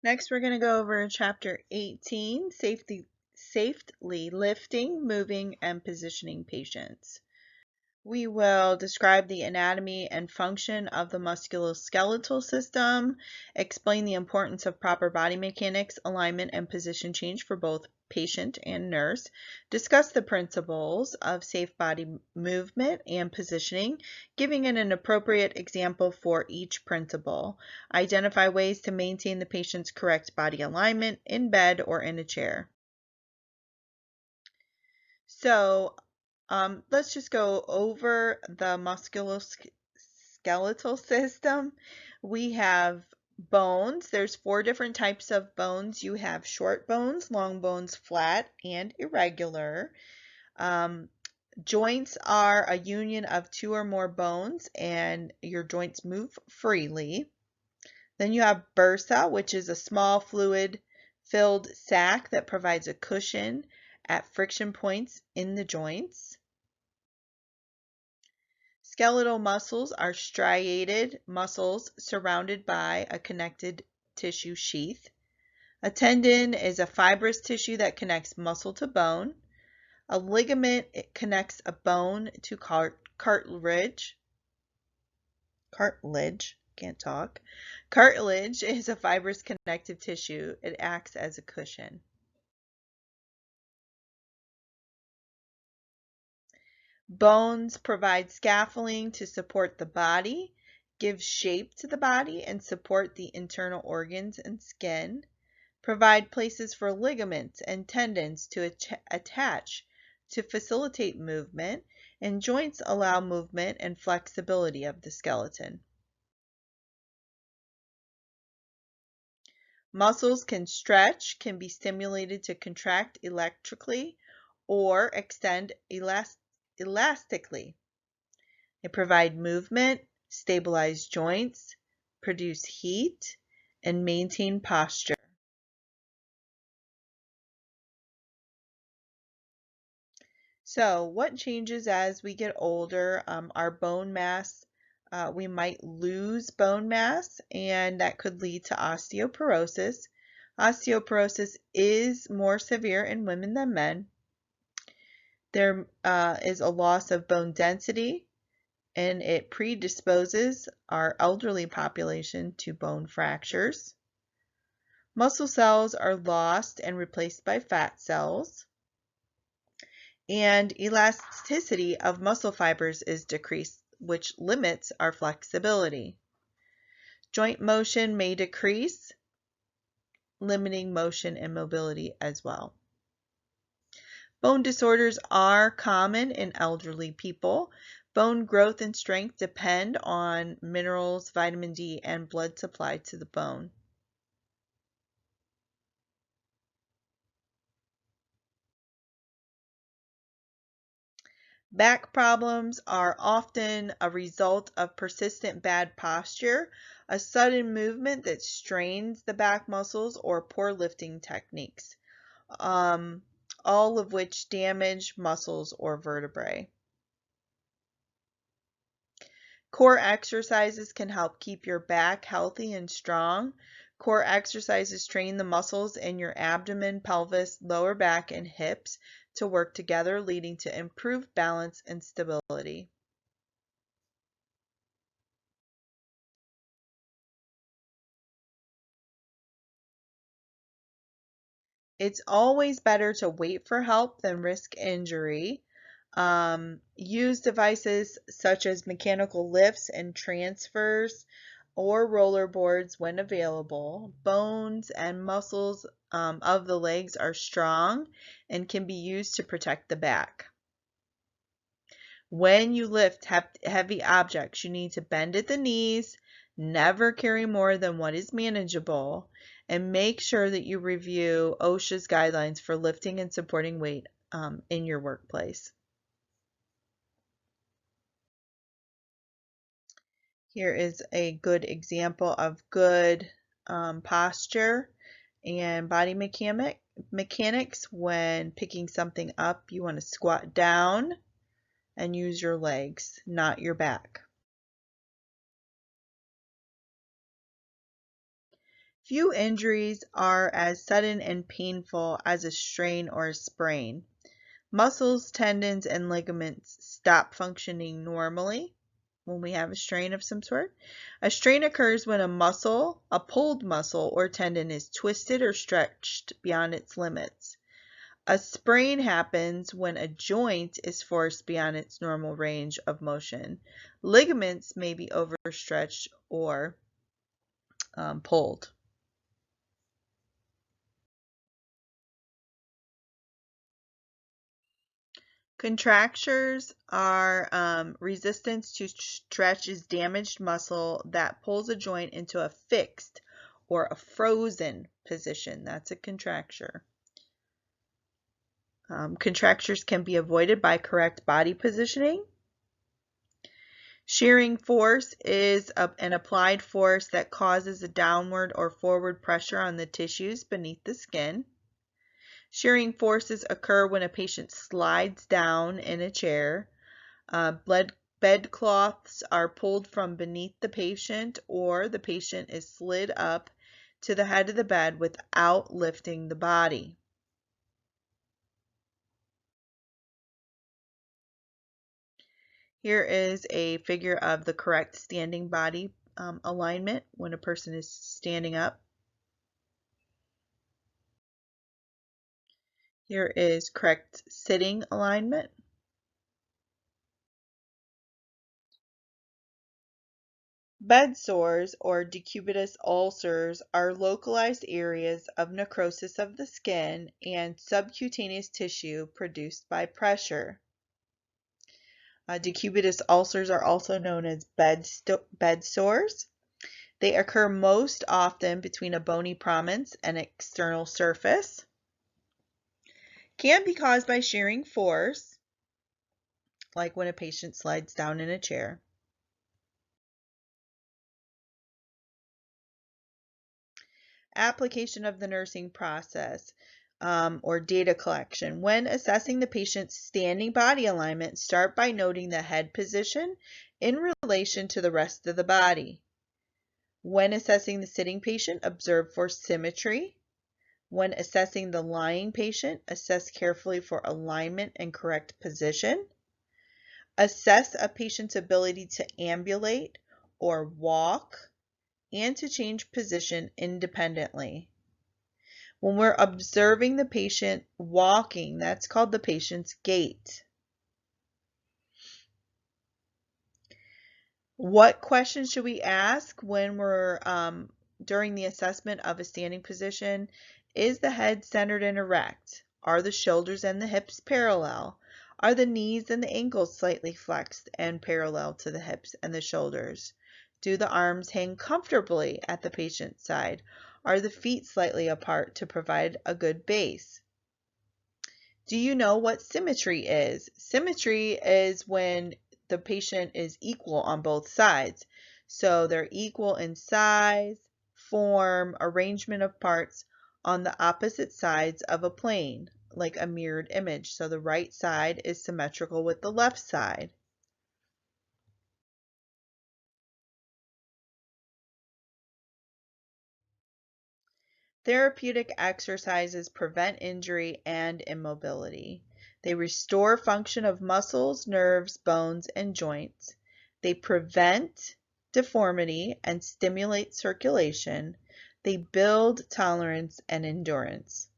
Next, we're going to go over Chapter 18, Safely Lifting, Moving, and Positioning Patients. We will describe the anatomy and function of the musculoskeletal system, explain the importance of proper body mechanics, alignment, and position change for both patient and nurse, discuss the principles of safe body movement and positioning, giving an appropriate example for each principle, identify ways to maintain the patient's correct body alignment in bed or in a chair. So, let's just go over the musculoskeletal system. We have bones. There's 4 different types of bones. You have short bones, long bones, flat, and irregular. Joints are a union of 2 or more bones, and your joints move freely. Then you have bursa, which is a small fluid-filled sac that provides a cushion at friction points in the joints. Skeletal muscles are striated muscles surrounded by a connected tissue sheath. A tendon is a fibrous tissue that connects muscle to bone. A ligament connects a bone to cartilage. Can't talk. Cartilage is a fibrous connective tissue. It acts as a cushion. Bones provide scaffolding to support the body, give shape to the body, and support the internal organs and skin. Provide places for ligaments and tendons to attach to facilitate movement, and joints allow movement and flexibility of the skeleton. Muscles can stretch, can be stimulated to contract electrically or extend elastically. They provide movement, stabilize joints, produce heat, and maintain posture. So what changes as we get older? Our bone mass, we might lose bone mass, and that could lead to osteoporosis. Osteoporosis is more severe in women than men. There is a loss of bone density, and it predisposes our elderly population to bone fractures. Muscle cells are lost and replaced by fat cells. And elasticity of muscle fibers is decreased, which limits our flexibility. Joint motion may decrease, limiting motion and mobility as well. Bone disorders are common in elderly people. Bone growth and strength depend on minerals, vitamin D, and blood supply to the bone. Back problems are often a result of persistent bad posture, a sudden movement that strains the back muscles, or poor lifting techniques, all of which damage muscles or vertebrae. Core exercises can help keep your back healthy and strong. Core exercises train the muscles in your abdomen, pelvis, lower back, and hips to work together, leading to improved balance and stability. It's always better to wait for help than risk injury. Use devices such as mechanical lifts and transfers or roller boards when available. Bones and muscles of the legs are strong and can be used to protect the back. When you lift heavy objects, you need to bend at the knees, never carry more than what is manageable, and make sure that you review OSHA's guidelines for lifting and supporting weight in your workplace. Here is a good example of good posture and body mechanics. When picking something up, you want to squat down and use your legs, not your back. Few injuries are as sudden and painful as a strain or a sprain. Muscles, tendons, and ligaments stop functioning normally when we have a strain of some sort. A strain occurs when a pulled muscle or tendon is twisted or stretched beyond its limits. A sprain happens when a joint is forced beyond its normal range of motion. Ligaments may be overstretched or pulled. Contractures are resistance to stretch is damaged muscle that pulls a joint into a fixed or a frozen position. That's a contracture. Contractures can be avoided by correct body positioning. Shearing force is an applied force that causes a downward or forward pressure on the tissues beneath the skin. Shearing forces occur when a patient slides down in a chair. Bedcloths are pulled from beneath the patient, or the patient is slid up to the head of the bed without lifting the body. Here is a figure of the correct standing body alignment when a person is standing up. Here is correct sitting alignment. Bed sores or decubitus ulcers are localized areas of necrosis of the skin and subcutaneous tissue produced by pressure. Decubitus ulcers are also known as bed sores. They occur most often between a bony prominence and external surface. Can be caused by shearing force, like when a patient slides down in a chair. Application of the nursing process or data collection. When assessing the patient's standing body alignment, start by noting the head position in relation to the rest of the body. When assessing the sitting patient, observe for symmetry. When assessing the lying patient, assess carefully for alignment and correct position. Assess a patient's ability to ambulate or walk and to change position independently. When we're observing the patient walking, that's called the patient's gait. What questions should we ask when we're during the assessment of a standing position? Is the head centered and erect? Are the shoulders and the hips parallel? Are the knees and the ankles slightly flexed and parallel to the hips and the shoulders? Do the arms hang comfortably at the patient's side? Are the feet slightly apart to provide a good base? Do you know what symmetry is? Symmetry is when the patient is equal on both sides. So they're equal in size, form, arrangement of parts on the opposite sides of a plane, like a mirrored image. So the right side is symmetrical with the left side. Therapeutic exercises prevent injury and immobility. They restore function of muscles, nerves, bones, and joints. They prevent deformity and stimulate circulation. They build tolerance and endurance.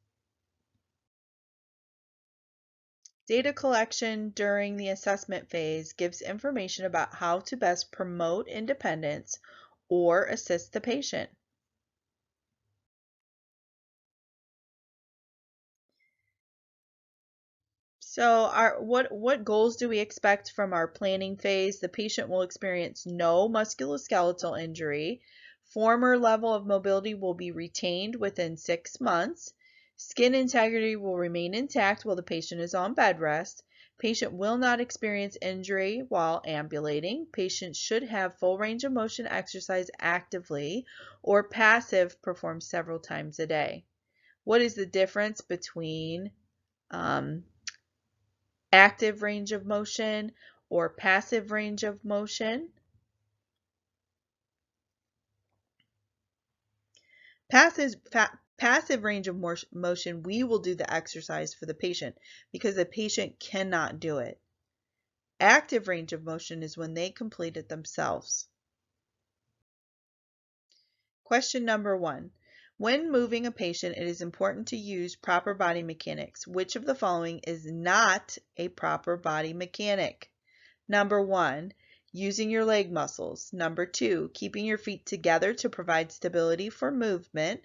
Data collection during the assessment phase gives information about how to best promote independence or assist the patient. So what goals do we expect from our planning phase? The patient will experience no musculoskeletal injury. Former level of mobility will be retained within 6 months. Skin integrity will remain intact while the patient is on bed rest. Patient will not experience injury while ambulating. Patient should have full range of motion exercise actively or passive performed several times a day. What is the difference between active range of motion or passive range of motion? Passive range of motion, we will do the exercise for the patient because the patient cannot do it. Active range of motion is when they complete it themselves. Question number 1. When moving a patient, it is important to use proper body mechanics. Which of the following is not a proper body mechanic? Number 1, using your leg muscles. Number 2, keeping your feet together to provide stability for movement.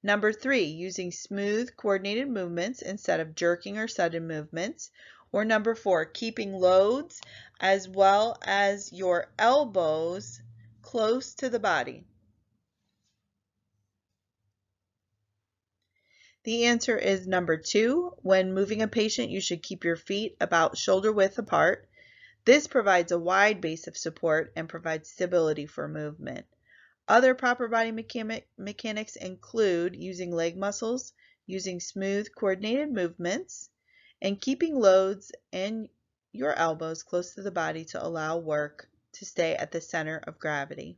Number 3, using smooth, coordinated movements instead of jerking or sudden movements. Or number 4, keeping loads as well as your elbows close to the body. The answer is number 2. When moving a patient, you should keep your feet about shoulder width apart. This provides a wide base of support and provides stability for movement. Other proper body mechanics include using leg muscles, using smooth, coordinated movements, and keeping loads and your elbows close to the body to allow work to stay at the center of gravity.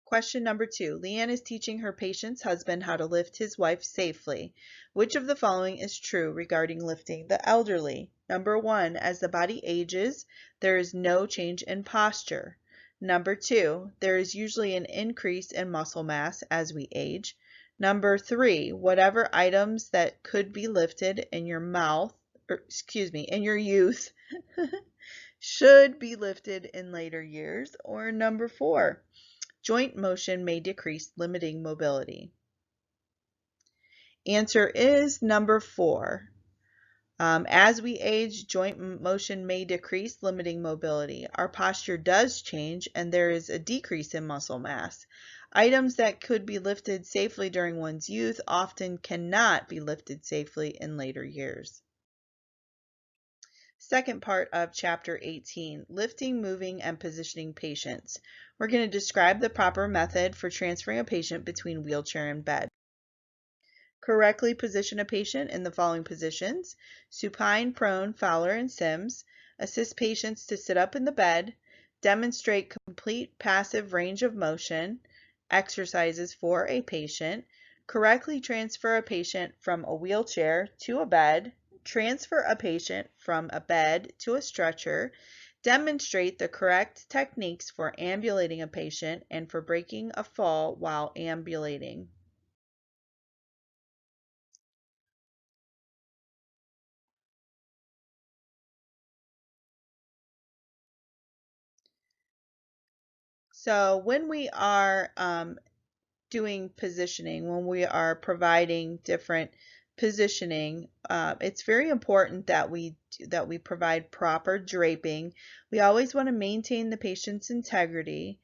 Question number 2. Leanne is teaching her patient's husband how to lift his wife safely. Which of the following is true regarding lifting the elderly? Number 1. As the body ages, there is no change in posture. Number 2. There is usually an increase in muscle mass as we age. Number 3. Whatever items that could be lifted in your in your youth should be lifted in later years. Or number 4. Joint motion may decrease, limiting mobility. Answer is number 4. As we age, joint motion may decrease, limiting mobility. Our posture does change, and there is a decrease in muscle mass. Items that could be lifted safely during one's youth often cannot be lifted safely in later years. Second part of Chapter 18, Lifting, Moving, and Positioning Patients. We're going to describe the proper method for transferring a patient between wheelchair and bed. Correctly position a patient in the following positions: supine, prone, Fowler, and Sims. Assist patients to sit up in the bed. Demonstrate complete passive range of motion. Exercises for a patient. Correctly transfer a patient from a wheelchair to a bed. Transfer a patient from a bed to a stretcher. Demonstrate the correct techniques for ambulating a patient and for breaking a fall while ambulating. So when we are doing positioning, when we are providing different positioning, it's very important that we provide proper draping. We always want to maintain the patient's integrity.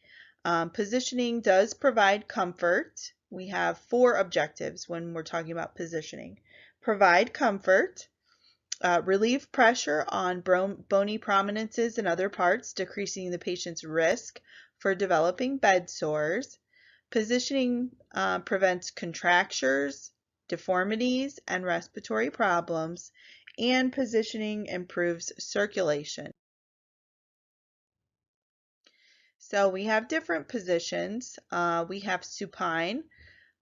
Positioning does provide comfort. We have 4 objectives when we're talking about positioning. Provide comfort, relieve pressure on bony prominences and other parts, decreasing the patient's risk for developing bed sores. Positioning prevents contractures, deformities, and respiratory problems, and positioning improves circulation. So we have different positions. We have supine,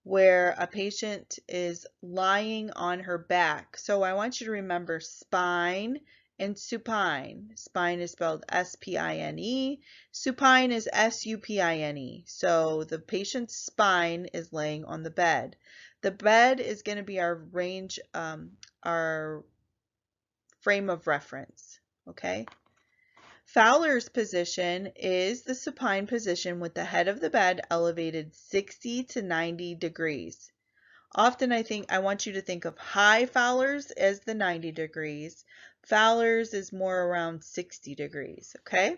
where a patient is lying on her back. So I want you to remember spine and supine. Spine is spelled S-P-I-N-E. Supine is S-U-P-I-N-E. So the patient's spine is laying on the bed. The bed is going to be our frame of reference. Okay. Fowler's position is the supine position with the head of the bed elevated 60 to 90 degrees. Often I want you to think of high Fowler's as the 90 degrees. Fowler's is more around 60 degrees, okay?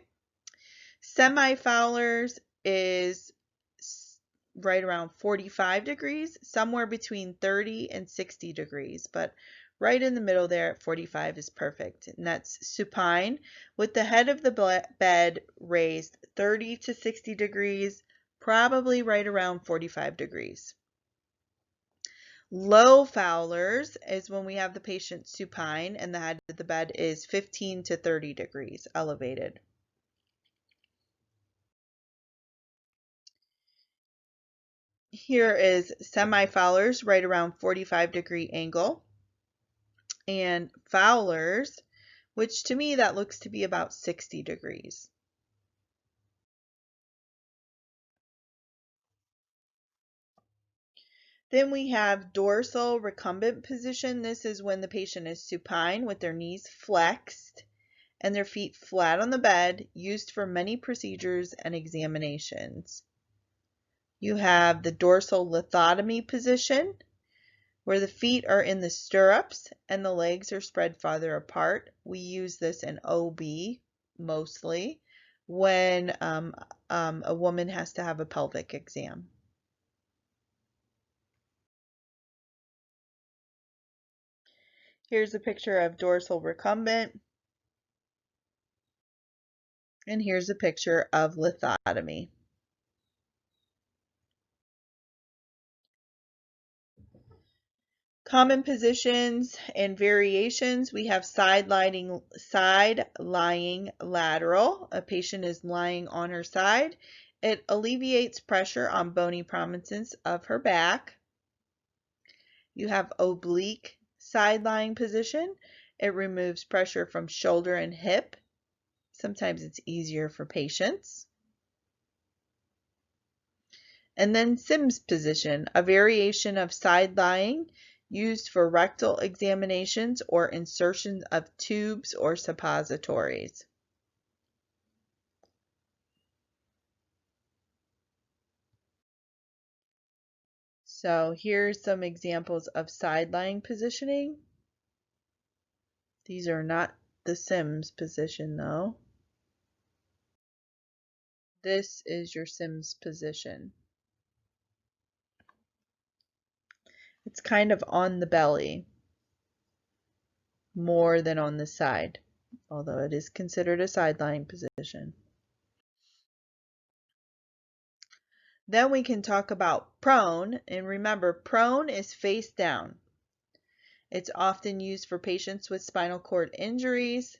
Semi-Fowler's is right around 45 degrees, somewhere between 30 and 60 degrees, but right in the middle there at 45 is perfect. And that's supine with the head of the bed raised 30 to 60 degrees, probably right around 45 degrees. Low Fowler's is when we have the patient supine and the head of the bed is 15 to 30 degrees elevated. Here is semi-Fowler's right around 45-degree angle, and Fowler's, which to me that looks to be about 60 degrees. Then we have dorsal recumbent position. This is when the patient is supine with their knees flexed and their feet flat on the bed, used for many procedures and examinations. You have the dorsal lithotomy position, where the feet are in the stirrups and the legs are spread farther apart. We use this in OB mostly when a woman has to have a pelvic exam. Here's a picture of dorsal recumbent, and here's a picture of lithotomy. Common positions and variations, we have side lying lateral. A patient is lying on her side. It alleviates pressure on bony prominences of her back. You have oblique side lying position. It removes pressure from shoulder and hip. Sometimes it's easier for patients. And then Sims position, a variation of side lying used for rectal examinations or insertion of tubes or suppositories. So here's some examples of side lying positioning. These are not the Sims position though. This is your Sims position. It's kind of on the belly more than on the side, although it is considered a side lying position. Then we can talk about prone, and remember, prone is face down. It's often used for patients with spinal cord injuries.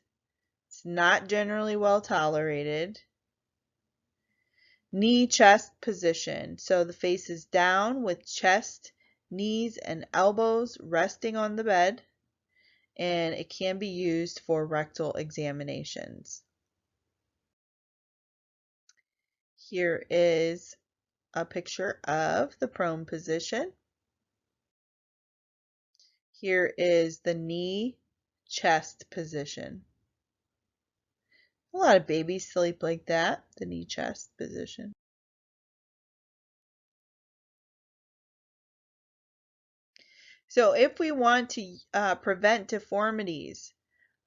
It's not generally well tolerated. Knee chest position. So the face is down with chest, knees, and elbows resting on the bed, and it can be used for rectal examinations. Here is a picture of the prone position. Here is the knee chest position. A lot of babies sleep like that, the knee chest position. So if we want to prevent deformities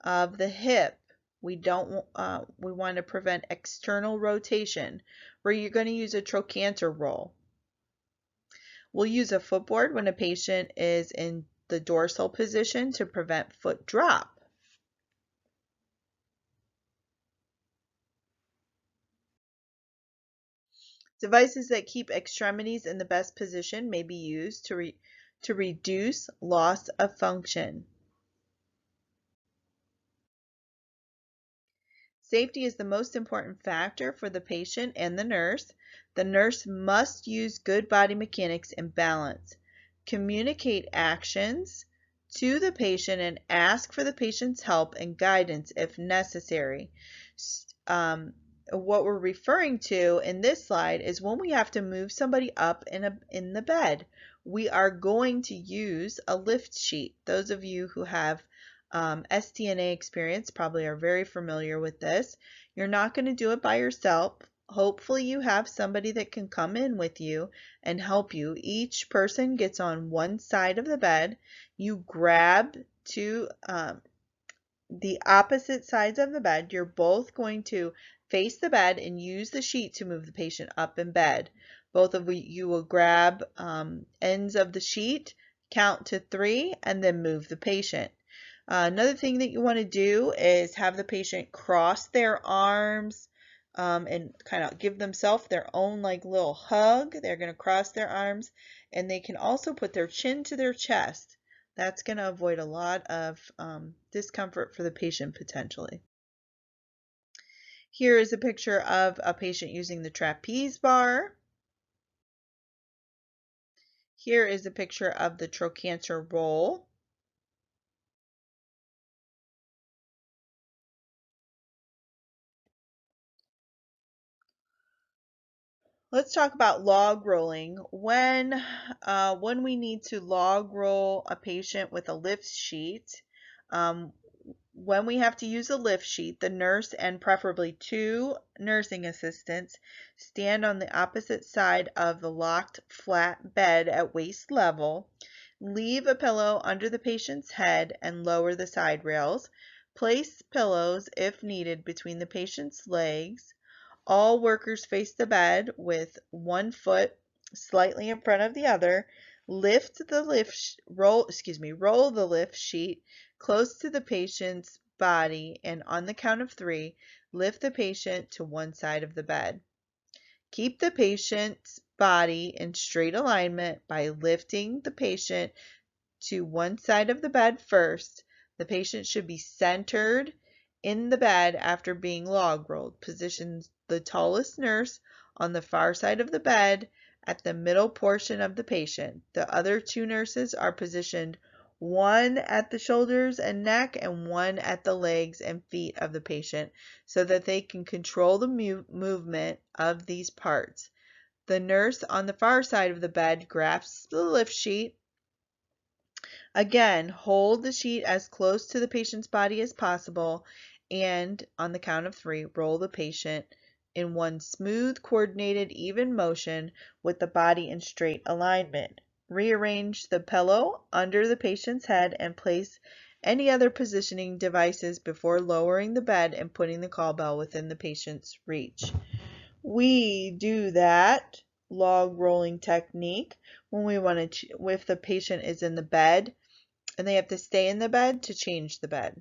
of the hip, we want to prevent external rotation, where you're going to use a trochanter roll. We'll use a footboard when a patient is in the dorsal position to prevent foot drop. Devices that keep extremities in the best position may be used to reduce loss of function. Safety is the most important factor for the patient and the nurse. The nurse must use good body mechanics and balance. Communicate actions to the patient and ask for the patient's help and guidance if necessary. What we're referring to in this slide is when we have to move somebody up in the bed. We are going to use a lift sheet. Those of you who have STNA experience probably are very familiar with this. You're not going to do it by yourself. Hopefully you have somebody that can come in with you and help you. Each person gets on one side of the bed. You grab to the opposite sides of the bed. You're both going to face the bed and use the sheet to move the patient up in bed. Both of you will grab ends of the sheet, count to 3, and then move the patient. Another thing that you want to do is have the patient cross their arms and kind of give themselves their own like little hug. They're going to cross their arms, and they can also put their chin to their chest. That's going to avoid a lot of discomfort for the patient potentially. Here is a picture of a patient using the trapeze bar. Here is a picture of the trochanter roll. Let's talk about log rolling. When we need to log roll a patient with a lift sheet, when we have to use a lift sheet, the nurse and preferably 2 nursing assistants stand on the opposite side of the locked flat bed at waist level. Leave a pillow under the patient's head and lower the side rails. Place pillows, if needed, between the patient's legs. All workers face the bed with one foot slightly in front of the other. Roll the lift sheet close to the patient's body, and on the count of 3, lift the patient to one side of the bed. Keep the patient's body in straight alignment by lifting the patient to one side of the bed first. The patient should be centered in the bed after being log rolled. Position the tallest nurse on the far side of the bed at the middle portion of the patient. The other 2 nurses are positioned, one at the shoulders and neck and one at the legs and feet of the patient, so that they can control the movement of these parts. The nurse on the far side of the bed grasps the lift sheet. Again, hold the sheet as close to the patient's body as possible, and on the count of 3, roll the patient in one smooth, coordinated, even motion with the body in straight alignment. Rearrange the pillow under the patient's head and place any other positioning devices before lowering the bed and putting the call bell within the patient's reach. We do that log rolling technique when we want to, if the patient is in the bed and they have to stay in the bed to change the bed.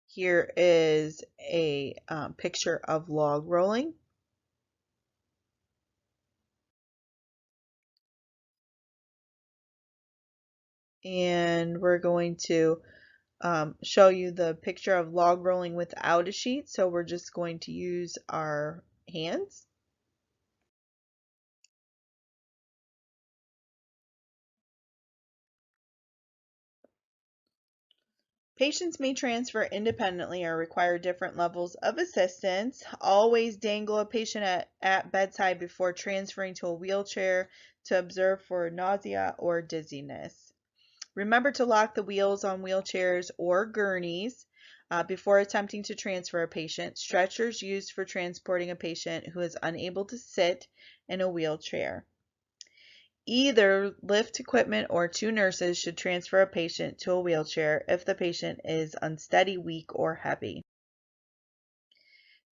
Here is a picture of log rolling. And we're going to show you the picture of log rolling without a sheet. So we're just going to use our hands. Patients may transfer independently or require different levels of assistance. Always dangle a patient at bedside before transferring to a wheelchair to observe for nausea or dizziness. Remember to lock the wheels on wheelchairs or gurneys before attempting to transfer a patient. Stretchers used for transporting a patient who is unable to sit in a wheelchair. Either lift equipment or 2 nurses should transfer a patient to a wheelchair if the patient is unsteady, weak, or heavy.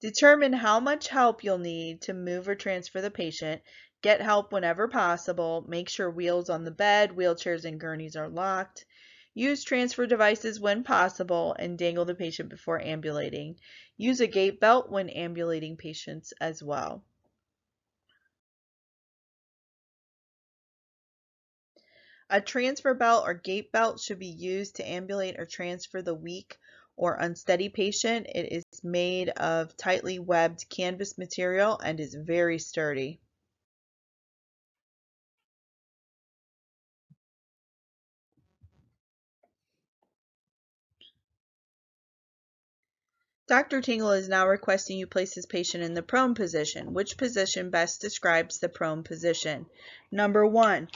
Determine how much help you'll need to move or transfer the patient. Get help whenever possible. Make sure wheels on the bed, wheelchairs, and gurneys are locked. Use transfer devices when possible and dangle the patient before ambulating. Use a gait belt when ambulating patients as well. A transfer belt or gait belt should be used to ambulate or transfer the weak or unsteady patient. It is made of tightly webbed canvas material and is very sturdy. Dr. Tingle is now requesting you place his patient in the prone position. Which position best describes the prone position? Number 1,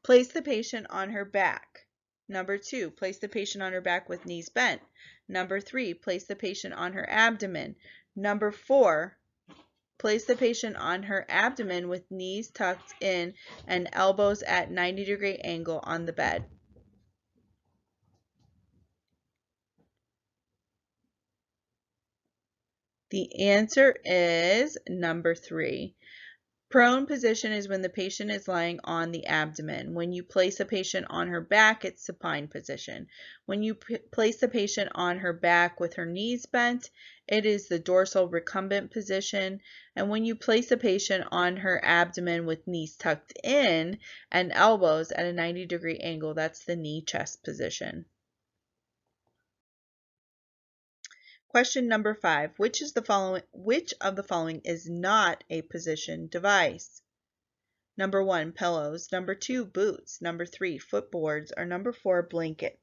place the patient on her back. Number 2, place the patient on her back with knees bent. Number 3, place the patient on her abdomen. Number 4, place the patient on her abdomen with knees tucked in and elbows at 90-degree angle on the bed. The answer is number 3. Prone position is when the patient is lying on the abdomen. When you place a patient on her back, it's supine position. When you place the patient on her back with her knees bent, it is the dorsal recumbent position. And when you place a patient on her abdomen with knees tucked in and elbows at a 90-degree angle, that's the knee chest position. Question number 5. Which of the following is not a position device? Number 1, pillows. Number 2, boots. Number 3, footboards. Or number 4, blankets.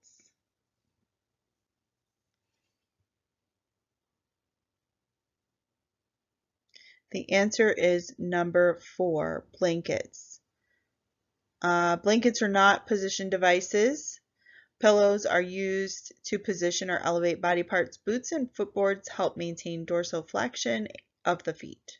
The answer is number 4, blankets. Blankets are not position devices. Pillows are used to position or elevate body parts. Boots and footboards help maintain dorsal flexion of the feet.